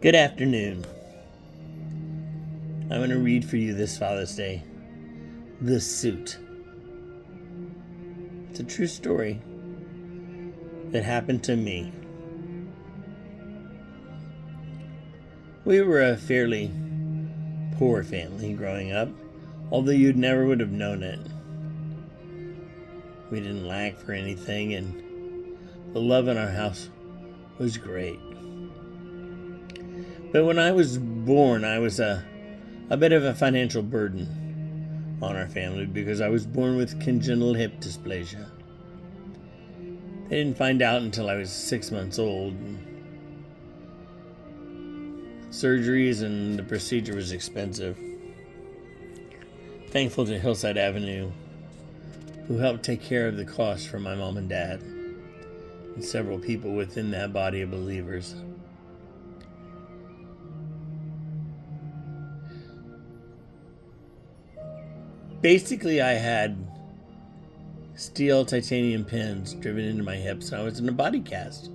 Good afternoon. I'm going to read for you this Father's Day, The Suit. It's a true story that happened to me. We were a fairly poor family growing up, although you never would have known it. We didn't lack for anything, and the love in our house was great. But when I was born, I was a bit of a financial burden on our family because I was born with congenital hip dysplasia. They didn't find out until I was 6 months old. Surgeries and the procedure was expensive. Thankful to Hillside Avenue, who helped take care of the cost for my mom and dad and several people within that body of believers. Basically, I had steel titanium pins driven into my hips, and I was in a body cast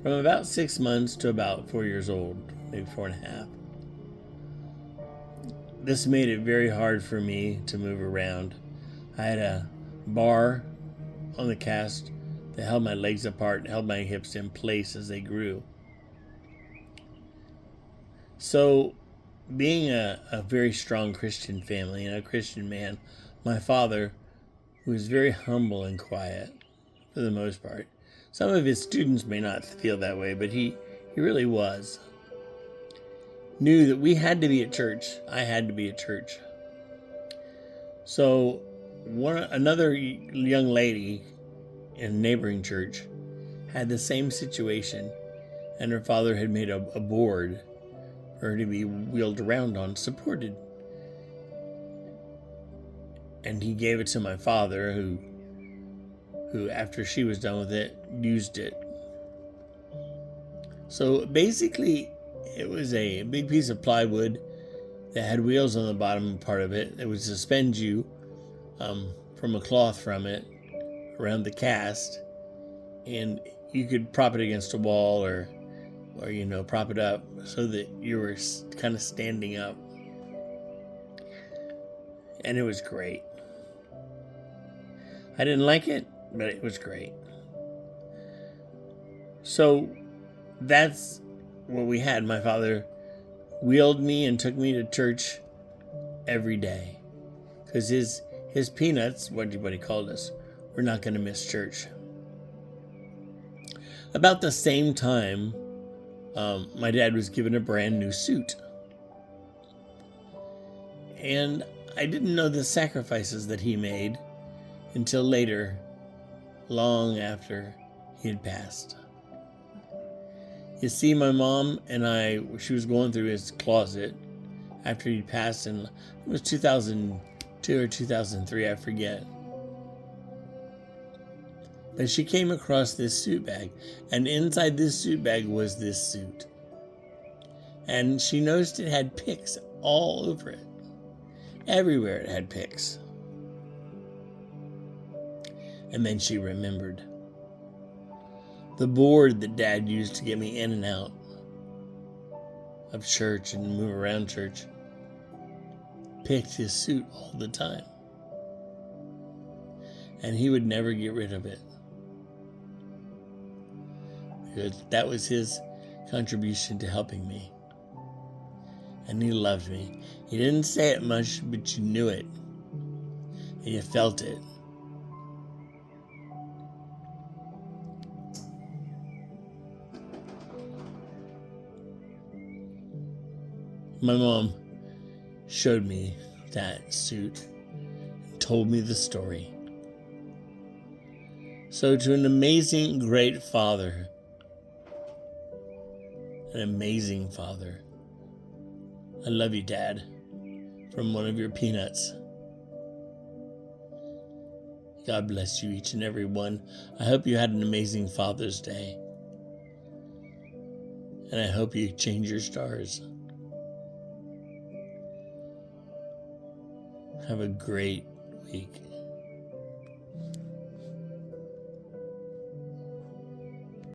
from about 6 months to about 4 years old, maybe 4.5. This made it very hard for me to move around. I had a bar on the cast that held my legs apart and held my hips in place as they grew. So, being a very strong Christian family and a Christian man, my father, who was very humble and quiet for the most part. Some of his students may not feel that way, but he really was. Knew that we had to be at church. I had to be at church. So another young lady in a neighboring church had the same situation, and her father had made a board for her to be wheeled around on, supported. And he gave it to my father, who after she was done with it, used it. So basically, it was a big piece of plywood that had wheels on the bottom part of it. It would suspend you from a cloth from it around the cast, and you could prop it against a wall or prop it up so that you were kind of standing up. And it was great. I didn't like it, but it was great. So that's what we had. My father wheeled me and took me to church every day because his peanuts, what he called us, were not going to miss church. About the same time, my dad was given a brand new suit. And I didn't know the sacrifices that he made until later, long after he had passed. You see, my mom and she was going through his closet after he passed in, it was 2002 or 2003, I forget. But she came across this suit bag, and inside this suit bag was this suit. And she noticed it had picks all over it. Everywhere it had picks. And then she remembered the board that Dad used to get me in and out of church and move around church picked his suit all the time. And he would never get rid of it. Because that was his contribution to helping me. And he loved me. He didn't say it much, but you knew it. And you felt it. My mom showed me that suit and told me the story. So to an amazing, great father, an amazing father, I love you, Dad, from one of your peanuts. God bless you, each and every one. I hope you had an amazing Father's Day. And I hope you change your stars. Have a great week.